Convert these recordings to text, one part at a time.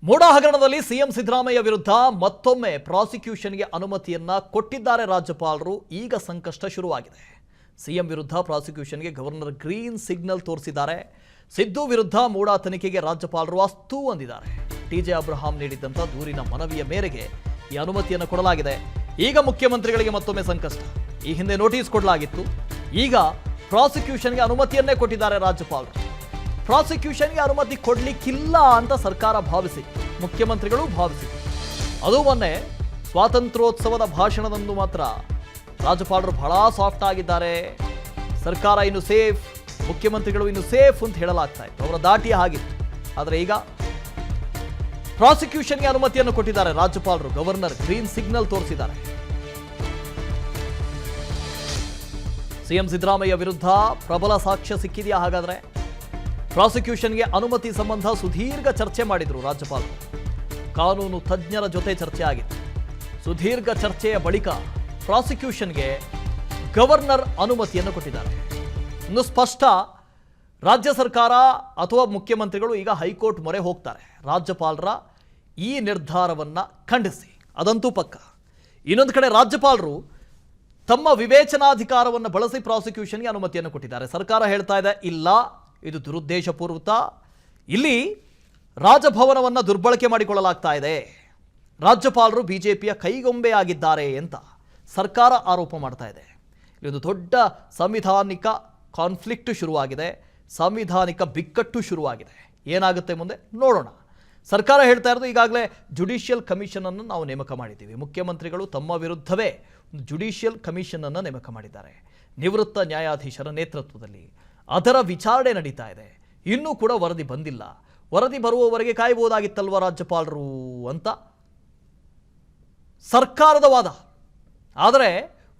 ಮೂಡ ಹಗರಣದಲ್ಲಿ ಸಿಎಂ ಸಿದ್ದರಾಮಯ್ಯ ವಿರುದ್ಧ ಮತ್ತೊಮ್ಮೆ ಪ್ರಾಸಿಕ್ಯೂಷನ್ಗೆ ಅನುಮತಿಯನ್ನ ಕೊಟ್ಟಿದ್ದಾರೆ ರಾಜ್ಯಪಾಲರು. ಈಗ ಸಂಕಷ್ಟ ಶುರುವಾಗಿದೆ. ಸಿಎಂ ವಿರುದ್ಧ ಪ್ರಾಸಿಕ್ಯೂಷನ್ಗೆ ಗವರ್ನರ್ ಗ್ರೀನ್ ಸಿಗ್ನಲ್ ತೋರಿಸಿದ್ದಾರೆ. ಸಿದ್ದು ವಿರುದ್ಧ ಮೂಡ ತನಿಖೆಗೆ ರಾಜ್ಯಪಾಲರು ಅಸ್ತು ಅಂದಿದ್ದಾರೆ. ಟಿಜೆ ಅಬ್ರಹಾಂ ನೀಡಿದ್ದಂಥ ದೂರಿನ ಮನವಿಯ ಮೇರೆಗೆ ಈ ಅನುಮತಿಯನ್ನು ಕೊಡಲಾಗಿದೆ. ಈಗ ಮುಖ್ಯಮಂತ್ರಿಗಳಿಗೆ ಮತ್ತೊಮ್ಮೆ ಸಂಕಷ್ಟ. ಈ ಹಿಂದೆ ನೋಟಿಸ್ ಕೊಡಲಾಗಿತ್ತು, ಈಗ ಪ್ರಾಸಿಕ್ಯೂಷನ್ಗೆ ಅನುಮತಿಯನ್ನೇ ಕೊಟ್ಟಿದ್ದಾರೆ ರಾಜ್ಯಪಾಲರು. ಪ್ರಾಸಿಕ್ಯೂಷನ್ಗೆ ಅನುಮತಿ ಕೊಡ್ಲಿಕ್ಕಿಲ್ಲ ಅಂತ ಸರ್ಕಾರ ಭಾವಿಸಿತ್ತು, ಮುಖ್ಯಮಂತ್ರಿಗಳು ಭಾವಿಸಿತ್ತು. ಅದು ಮೊನ್ನೆ ಸ್ವಾತಂತ್ರ್ಯೋತ್ಸವದ ಭಾಷಣದಂದು ಮಾತ್ರ ರಾಜ್ಯಪಾಲರು ಬಹಳ ಸಾಫ್ಟ್ ಆಗಿದ್ದಾರೆ. ಸರ್ಕಾರ ಇನ್ನು ಸೇಫ್, ಮುಖ್ಯಮಂತ್ರಿಗಳು ಇನ್ನು ಸೇಫ್ ಅಂತ ಹೇಳಲಾಗ್ತಾ ಇತ್ತು, ಅವರ ದಾಟಿಯ ಹಾಗಿತ್ತು. ಆದರೆ ಈಗ ಪ್ರಾಸಿಕ್ಯೂಷನ್ಗೆ ಅನುಮತಿಯನ್ನು ಕೊಟ್ಟಿದ್ದಾರೆ ರಾಜ್ಯಪಾಲರು. ಗವರ್ನರ್ ಗ್ರೀನ್ ಸಿಗ್ನಲ್ ತೋರಿಸಿದ್ದಾರೆ. ಸಿಎಂ ಸಿದ್ದರಾಮಯ್ಯ ವಿರುದ್ಧ ಪ್ರಬಲ ಸಾಕ್ಷ್ಯ ಸಿಕ್ಕಿದೆಯಾ? ಹಾಗಾದ್ರೆ ಪ್ರಾಸಿಕ್ಯೂಷನ್ಗೆ ಅನುಮತಿ ಸಂಬಂಧ ಸುದೀರ್ಘ ಚರ್ಚೆ ಮಾಡಿದ್ರು ರಾಜ್ಯಪಾಲರು. ಕಾನೂನು ತಜ್ಞರ ಜೊತೆ ಚರ್ಚೆ ಆಗಿತ್ತು. ಸುದೀರ್ಘ ಚರ್ಚೆಯ ಬಳಿಕ ಪ್ರಾಸಿಕ್ಯೂಷನ್ಗೆ ಗವರ್ನರ್ ಅನುಮತಿಯನ್ನು ಕೊಟ್ಟಿದ್ದಾರೆ. ಇನ್ನು ಸ್ಪಷ್ಟ, ರಾಜ್ಯ ಸರ್ಕಾರ ಅಥವಾ ಮುಖ್ಯಮಂತ್ರಿಗಳು ಈಗ ಹೈಕೋರ್ಟ್ ಮೊರೆ ಹೋಗ್ತಾರೆ ರಾಜ್ಯಪಾಲರ ಈ ನಿರ್ಧಾರವನ್ನ ಖಂಡಿಸಿ. ಅದಂತೂ ಪಕ್ಕ. ಇನ್ನೊಂದು ಕಡೆ ರಾಜ್ಯಪಾಲರು ತಮ್ಮ ವಿವೇಚನಾಧಿಕಾರವನ್ನು ಬಳಸಿ ಪ್ರಾಸಿಕ್ಯೂಷನ್ಗೆ ಅನುಮತಿಯನ್ನು ಕೊಟ್ಟಿದ್ದಾರೆ. ಸರ್ಕಾರ ಹೇಳ್ತಾ ಇದೆ, ಇಲ್ಲ, ಇದು ದುರುದ್ದೇಶಪೂರ್ವಕ, ಇಲ್ಲಿ ರಾಜಭವನವನ್ನು ದುರ್ಬಳಕೆ ಮಾಡಿಕೊಳ್ಳಲಾಗ್ತಾ ಇದೆ, ರಾಜ್ಯಪಾಲರು ಬಿಜೆಪಿಯ ಕೈಗೊಂಬೆಯಾಗಿದ್ದಾರೆ ಅಂತ ಸರ್ಕಾರ ಆರೋಪ ಮಾಡ್ತಾ ಇದೆ. ಇದೊಂದು ದೊಡ್ಡ ಸಂವಿಧಾನಿಕ ಕಾನ್ಫ್ಲಿಕ್ಟ್ ಶುರುವಾಗಿದೆ, ಸಂವಿಧಾನಿಕ ಬಿಕ್ಕಟ್ಟು ಶುರುವಾಗಿದೆ. ಏನಾಗುತ್ತೆ ಮುಂದೆ ನೋಡೋಣ. ಸರ್ಕಾರ ಹೇಳ್ತಾ ಇರೋದು, ಈಗಾಗಲೇ ಜುಡಿಷಿಯಲ್ ಕಮಿಷನ್ ಅನ್ನು ನಾವು ನೇಮಕ ಮಾಡಿದ್ದೀವಿ. ಮುಖ್ಯಮಂತ್ರಿಗಳು ತಮ್ಮ ವಿರುದ್ಧವೇ ಒಂದು ಜುಡಿಷಿಯಲ್ ಕಮಿಷನ್ ಅನ್ನು ನೇಮಕ ಮಾಡಿದ್ದಾರೆ, ನಿವೃತ್ತ ನ್ಯಾಯಾಧೀಶರ ನೇತೃತ್ವದಲ್ಲಿ. ಅದರ ವಿಚಾರಣೆ ನಡೀತಾ ಇದೆ. ಇನ್ನೂ ಕೂಡ ವರದಿ ಬಂದಿಲ್ಲ. ವರದಿ ಬರುವವರೆಗೆ ಕಾಯಬಹುದಾಗಿತ್ತಲ್ವ ರಾಜ್ಯಪಾಲರು ಅಂತ ಸರ್ಕಾರದ ವಾದ. ಆದರೆ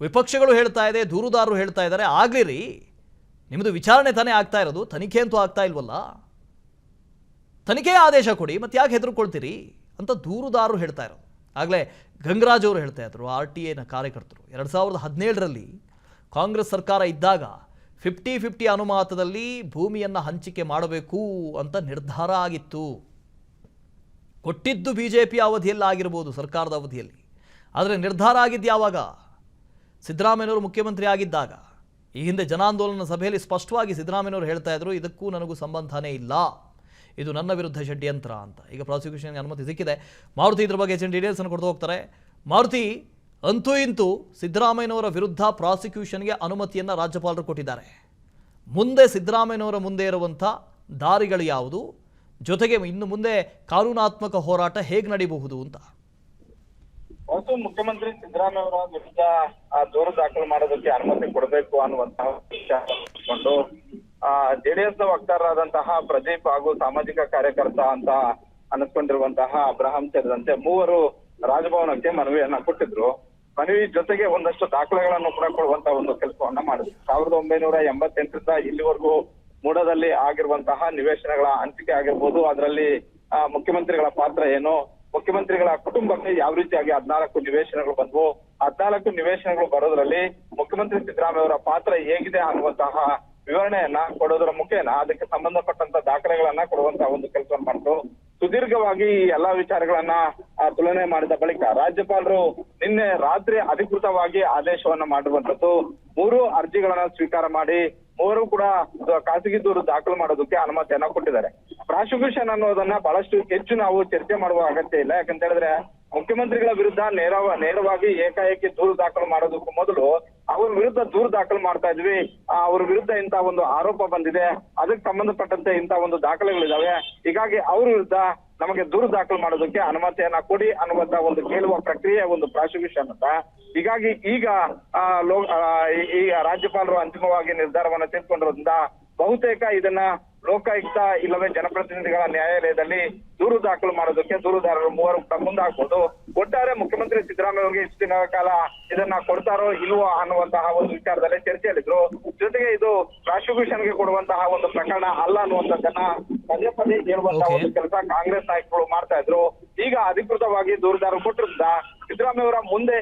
ವಿಪಕ್ಷಗಳು ಹೇಳ್ತಾ ಇದೆ, ದೂರುದಾರರು ಹೇಳ್ತಾ ಇದ್ದಾರೆ, ಆಗ್ಲಿರಿ, ನಿಮ್ಮದು ವಿಚಾರಣೆ ತಾನೇ ಆಗ್ತಾ ಇರೋದು, ತನಿಖೆ ಅಂತೂ ಆಗ್ತಾ ಇಲ್ವಲ್ಲ, ತನಿಖೆ ಆದೇಶ ಕೊಡಿ, ಮತ್ತೆ ಯಾಕೆ ಹೆದರ್ಕೊಳ್ತೀರಿ ಅಂತ ದೂರುದಾರರು ಹೇಳ್ತಾ ಇರೋದು. ಆಗಲೇ ಗಂಗರಾಜ್ ಅವರು ಹೇಳ್ತಾ ಇದ್ರು, RTIನ ಕಾರ್ಯಕರ್ತರು. 2017ರಲ್ಲಿ ಕಾಂಗ್ರೆಸ್ ಸರ್ಕಾರ ಇದ್ದಾಗ 50-50 ಅನುಪಾತದಲ್ಲಿ ಭೂಮಿಯನ್ನು ಹಂಚಿಕೆ ಮಾಡಬೇಕು ಅಂತ ನಿರ್ಧಾರ ಆಗಿತ್ತು. ಕೊಟ್ಟಿದ್ದು ಬಿಜೆಪಿ ಅವಧಿಯಲ್ಲಿ ಆಗಿರ್ಬೋದು, ಸರ್ಕಾರದ ಅವಧಿಯಲ್ಲಿ. ಆದರೆ ನಿರ್ಧಾರ ಆಗಿದ್ದು ಯಾವಾಗ? ಸಿದ್ದರಾಮಯ್ಯನವರು ಮುಖ್ಯಮಂತ್ರಿ ಆಗಿದ್ದಾಗ. ಈ ಹಿಂದೆ ಜನಾಂದೋಲನ ಸಭೆಯಲ್ಲಿ ಸ್ಪಷ್ಟವಾಗಿ ಸಿದ್ದರಾಮಯ್ಯನವರು ಹೇಳ್ತಾ ಇದ್ರು, ಇದಕ್ಕೂ ನನಗೂ ಸಂಬಂಧನೇ ಇಲ್ಲ, ಇದು ನನ್ನ ವಿರುದ್ಧ ಷಡ್ಯಂತ್ರ ಅಂತ. ಈಗ ಪ್ರಾಸಿಕ್ಯೂಷನ್ಗೆ ಅನುಮತಿ ಸಿಕ್ಕಿದೆ. ಮಾರುತಿ ಇದ್ರ ಬಗ್ಗೆ ಹೆಚ್ಚಿನ ಡೀಟೇಲ್ಸ್ ಅನ್ನು ಕೊಡ್ತಾ ಹೋಗ್ತಾರೆ. ಮಾರುತಿ, ಅಂತೂ ಇಂತೂ ಸಿದ್ದರಾಮಯ್ಯನವರ ವಿರುದ್ಧ ಪ್ರಾಸಿಕ್ಯೂಷನ್ಗೆ ಅನುಮತಿಯನ್ನು ರಾಜ್ಯಪಾಲರು ಕೊಟ್ಟಿದ್ದಾರೆ. ಮುಂದೆ ಸಿದ್ದರಾಮಯ್ಯನವರ ಮುಂದೆ ಇರುವಂಥ ದಾರಿಗಳು ಯಾವುದು, ಜೊತೆಗೆ ಇನ್ನು ಮುಂದೆ ಕಾನೂನಾತ್ಮಕ ಹೋರಾಟ ಹೇಗೆ ನಡೀಬಹುದು ಅಂತ? ಹೊಸ ಮುಖ್ಯಮಂತ್ರಿ ಸಿದ್ದರಾಮಯ್ಯ ಅವರ ವಿರುದ್ಧ ದೂರು ದಾಖಲು ಮಾಡೋದಕ್ಕೆ ಅನುಮತಿ ಕೊಡಬೇಕು ಅನ್ನುವಂತಹ ವಿಚಾರಕೊಂಡು ಜೆಡಿಎಸ್ ವಕ್ತಾರರಾದಂತಹ ಪ್ರದೀಪ್ ಹಾಗೂ ಸಾಮಾಜಿಕ ಕಾರ್ಯಕರ್ತ ಅಂತ ಅನಿಸ್ಕೊಂಡಿರುವಂತಹ ಅಬ್ರಹಾಂ ಸೇರಿದಂತೆ ಮೂವರು ರಾಜಭವನಕ್ಕೆ ಮನವಿಯನ್ನ ಕೊಟ್ಟಿದ್ರು. ಮನವಿ ಜೊತೆಗೆ ಒಂದಷ್ಟು ದಾಖಲೆಗಳನ್ನು ಕೂಡ ಕೊಡುವಂತ ಒಂದು ಕೆಲಸವನ್ನ ಮಾಡಿದ್ರು. 1988ರಿಂದ ಇಲ್ಲಿವರೆಗೂ ಮೂಡದಲ್ಲಿ ಆಗಿರುವಂತಹ ನಿವೇಶನಗಳ ಹಂಚಿಕೆ ಆಗಿರ್ಬೋದು, ಅದರಲ್ಲಿ ಮುಖ್ಯಮಂತ್ರಿಗಳ ಪಾತ್ರ ಏನು, ಮುಖ್ಯಮಂತ್ರಿಗಳ ಕುಟುಂಬಕ್ಕೆ ಯಾವ ರೀತಿಯಾಗಿ 14 ನಿವೇಶನಗಳು ಬಂದ್ವು, 14 ನಿವೇಶನಗಳು ಬರೋದ್ರಲ್ಲಿ ಮುಖ್ಯಮಂತ್ರಿ ಸಿದ್ದರಾಮಯ್ಯ ಅವರ ಪಾತ್ರ ಹೇಗಿದೆ ಅನ್ನುವಂತಹ ವಿವರಣೆಯನ್ನ ಕೊಡೋದರ ಮುಖೇನ ಅದಕ್ಕೆ ಸಂಬಂಧಪಟ್ಟಂತ ದಾಖಲೆಗಳನ್ನ ಕೊಡುವಂತಹ ಒಂದು ಕೆಲಸವನ್ನು ಮಾಡಿದ್ರು. ಸುದೀರ್ಘವಾಗಿ ಈ ಎಲ್ಲಾ ವಿಚಾರಗಳನ್ನ ತುಲನೆ ಮಾಡಿದ ಬಳಿಕ ರಾಜ್ಯಪಾಲರು ನಿನ್ನೆ ರಾತ್ರಿ ಅಧಿಕೃತವಾಗಿ ಆದೇಶವನ್ನ ಮಾಡಿರುವಂತದ್ದು. 3 ಅರ್ಜಿಗಳನ್ನ ಸ್ವೀಕಾರ ಮಾಡಿ ಮೂವರು ಕೂಡ ಖಾಸಗಿ ದೂರು ದಾಖಲು ಮಾಡೋದಕ್ಕೆ ಅನುಮತಿಯನ್ನ ಕೊಟ್ಟಿದ್ದಾರೆ. ಪ್ರಾಸಿಕ್ಯೂಷನ್ ಅನ್ನೋದನ್ನ ಬಹಳಷ್ಟು ಹೆಚ್ಚು ನಾವು ಚರ್ಚೆ ಮಾಡುವ ಅಗತ್ಯ ಇಲ್ಲ. ಯಾಕಂತ ಹೇಳಿದ್ರೆ ಮುಖ್ಯಮಂತ್ರಿಗಳ ವಿರುದ್ಧ ನೇರವಾಗಿ ಏಕಾಏಕಿ ದೂರು ದಾಖಲು ಮಾಡೋದಕ್ಕೂ ಮೊದಲು ಅವ್ರ ವಿರುದ್ಧ ದೂರು ದಾಖಲು ಮಾಡ್ತಾ ಇದ್ವಿ, ಅವ್ರ ವಿರುದ್ಧ ಇಂತ ಒಂದು ಆರೋಪ ಬಂದಿದೆ, ಅದಕ್ಕೆ ಸಂಬಂಧಪಟ್ಟಂತೆ ಇಂತ ಒಂದು ದಾಖಲೆಗಳಿದಾವೆ, ಹೀಗಾಗಿ ಅವ್ರ ವಿರುದ್ಧ ನಮಗೆ ದೂರು ದಾಖಲು ಮಾಡೋದಕ್ಕೆ ಅನುಮತಿಯನ್ನ ಕೊಡಿ ಅನ್ನುವಂತ ಒಂದು ಕೇಳುವ ಪ್ರಕ್ರಿಯೆ ಒಂದು ಪ್ರಾಸಿಕ್ಯೂಷನ್ ಅಂತ. ಹೀಗಾಗಿ ಈಗ ರಾಜ್ಯಪಾಲರು ಅಂತಿಮವಾಗಿ ನಿರ್ಧಾರವನ್ನ ತೆಗೆದುಕೊಂಡಿರೋದ್ರಿಂದ ಬಹುತೇಕ ಇದನ್ನ ಲೋಕಾಯುಕ್ತ ಇಲ್ಲವೇ ಜನಪ್ರತಿನಿಧಿಗಳ ನ್ಯಾಯಾಲಯದಲ್ಲಿ ದೂರು ದಾಖಲು ಮಾಡೋದಕ್ಕೆ ದೂರುದಾರರು ಮೂವರು ಕೂಡ ಮುಂದಾಗ್ಬೋದು. ಒಟ್ಟಾರೆ ಮುಖ್ಯಮಂತ್ರಿ ಸಿದ್ದರಾಮಯ್ಯ ಅವರಿಗೆ ಇಷ್ಟು ದಿನಗಳ ಕಾಲ ಇದನ್ನ ಕೊಡ್ತಾರೋ ಇಲ್ವೋ ಅನ್ನುವಂತಹ ಒಂದು ವಿಚಾರದಲ್ಲಿ ಚರ್ಚೆಯಲ್ಲಿದ್ರು. ಜೊತೆಗೆ ಇದು ಪ್ರಾಸಿಕ್ಯೂಷನ್ಗೆ ಕೊಡುವಂತಹ ಒಂದು ಪ್ರಕರಣ ಅಲ್ಲ ಅನ್ನುವಂಥದ್ದನ್ನ ಪದೇ ಪದೇ ಹೇಳುವಂತಹ ಒಂದು ಕೆಲಸ ಕಾಂಗ್ರೆಸ್ ನಾಯಕರು ಮಾಡ್ತಾ ಇದ್ರು. ಈಗ ಅಧಿಕೃತವಾಗಿ ದೂರುದಾರರು ಕೊಟ್ಟಿರೋದ್ರಿಂದ ಸಿದ್ದರಾಮಯ್ಯ ಅವರ ಮುಂದೆ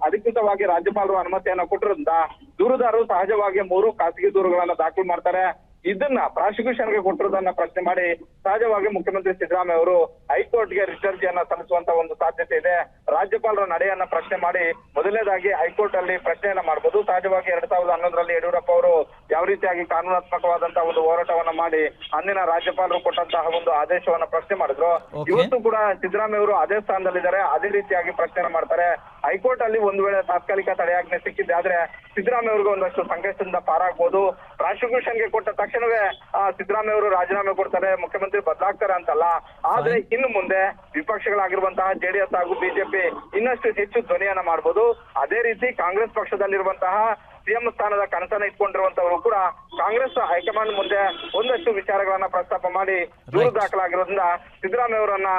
ಅಧಿಕೃತವಾಗಿ ರಾಜ್ಯಪಾಲರು ಅನುಮತಿಯನ್ನ ಕೊಟ್ಟಿರೋದ್ರಿಂದ ದೂರುದಾರರು ಸಹಜವಾಗಿ 3 ಖಾಸಗಿ ದೂರುಗಳನ್ನ ದಾಖಲು ಮಾಡ್ತಾರೆ. ಇದನ್ನ ಪ್ರಾಸಿಕ್ಯೂಷನ್ಗೆ ಕೊಟ್ಟಿರೋದನ್ನ ಪ್ರಶ್ನೆ ಮಾಡಿ ಸಹಜವಾಗಿ ಮುಖ್ಯಮಂತ್ರಿ ಸಿದ್ದರಾಮಯ್ಯ ಅವರು ಹೈಕೋರ್ಟ್ಗೆ ರಿಟ್ ಅರ್ಜಿಯನ್ನ ಸಲ್ಲಿಸುವಂತ ಒಂದು ಸಾಧ್ಯತೆ ಇದೆ. ರಾಜ್ಯಪಾಲರ ನಡೆಯನ್ನ ಪ್ರಶ್ನೆ ಮಾಡಿ ಮೊದಲನೇದಾಗಿ ಹೈಕೋರ್ಟ್ ಅಲ್ಲಿ ಪ್ರಶ್ನೆಯನ್ನ ಮಾಡಬಹುದು. ಸಹಜವಾಗಿ 2011ರಲ್ಲಿ ಯಡಿಯೂರಪ್ಪ ಅವರು ಯಾವ ರೀತಿಯಾಗಿ ಕಾನೂನಾತ್ಮಕವಾದಂತಹ ಒಂದು ಹೋರಾಟವನ್ನ ಮಾಡಿ ಅಂದಿನ ರಾಜ್ಯಪಾಲರು ಕೊಟ್ಟಂತಹ ಒಂದು ಆದೇಶವನ್ನ ಪ್ರಶ್ನೆ ಮಾಡಿದ್ರು. ಇವತ್ತು ಕೂಡ ಸಿದ್ದರಾಮಯ್ಯ ಅವರು ಅದೇ ಸ್ಥಾನದಲ್ಲಿದ್ದಾರೆ, ಅದೇ ರೀತಿಯಾಗಿ ಪ್ರಶ್ನೆ ಮಾಡ್ತಾರೆ. ಹೈಕೋರ್ಟ್ ಅಲ್ಲಿ ಒಂದು ವೇಳೆ ತಾತ್ಕಾಲಿಕ ತಡೆಯಾಜ್ಞೆ ಸಿಕ್ಕಿದೆ ಆದ್ರೆ ಸಿದ್ದರಾಮಯ್ಯ ಅವರಿಗೆ ಒಂದಷ್ಟು ಸಂಕಷ್ಟದಿಂದ ಪಾರಾಗಬಹುದು. ಪ್ರಾಸಿಕ್ಯೂಷನ್ಗೆ ಕೊಟ್ಟ ತಕ್ಷಣವೇ ಸಿದ್ದರಾಮಯ್ಯ ಅವರು ರಾಜೀನಾಮೆ ಕೊಡ್ತಾರೆ, ಮುಖ್ಯಮಂತ್ರಿ ಬದಲಾಗ್ತಾರೆ ಅಂತಲ್ಲ. ಆದ್ರೆ ಇನ್ನು ಮುಂದೆ ವಿಪಕ್ಷಗಳಾಗಿರುವಂತಹ ಜೆಡಿಎಸ್ ಹಾಗೂ ಬಿಜೆಪಿ ಇನ್ನಷ್ಟು ಹೆಚ್ಚು ಧ್ವನಿಯನ್ನ ಮಾಡಬಹುದು. ಅದೇ ರೀತಿ ಕಾಂಗ್ರೆಸ್ ಪಕ್ಷದಲ್ಲಿರುವಂತಹ ಸಿಎಂ ಸ್ಥಾನದ ಕನಸನ್ನ ಇಟ್ಕೊಂಡಿರುವಂತವರು ಕೂಡ ಕಾಂಗ್ರೆಸ್ ಹೈಕಮಾಂಡ್ ಮುಂದೆ ಒಂದಷ್ಟು ವಿಚಾರಗಳನ್ನ ಪ್ರಸ್ತಾಪ ಮಾಡಿ ದೂರು ದಾಖಲಾಗಿರೋದ್ರಿಂದ ಸಿದ್ದರಾಮಯ್ಯ ಅವರನ್ನ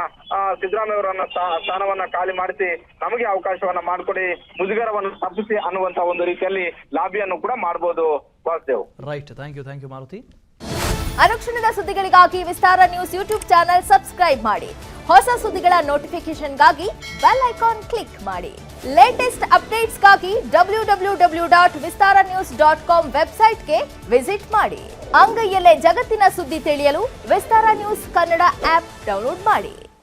ಸ್ಥಾನವನ್ನ ಖಾಲಿ ಮಾಡಿಸಿ ನಮಗೆ ಅವಕಾಶವನ್ನ ಮಾಡಿಕೊಡಿ, ಮುಜುಗರವನ್ನು ತಪ್ಪಿಸಿ ಅನ್ನುವಂತ ಒಂದು ರೀತಿಯಲ್ಲಿ ಲಾಬಿಯನ್ನು ಕೂಡ ಮಾಡಬಹುದು. Vasudev. Right, thank you Maruti. ಅನುಕ್ಷಣದ ಸುದ್ದಿಗಳಿಗಾಗಿ Vistara news YouTube channel subscribe ಮಾಡಿ. ಹೊಸ ಸುದ್ದಿಗಳ ನೋಟಿಫಿಕೇಶನ್ಗಾಗಿ ಬೆಲ್ ಐಕಾನ್ ಕ್ಲಿಕ್ ಮಾಡಿ. ಲೇಟೆಸ್ಟ್ ಅಪ್ಡೇಟ್ಸ್ಗಾಗಿ www.vistaranews.com ವೆಬ್ಸೈಟ್ಗೆ ವಿಸಿಟ್ ಮಾಡಿ. ಅಂಗೈಯಲ್ಲೇ ಜಗತ್ತಿನ ಸುದ್ದಿ ತಿಳಿಯಲು Vistara news Kannada app download ಮಾಡಿ.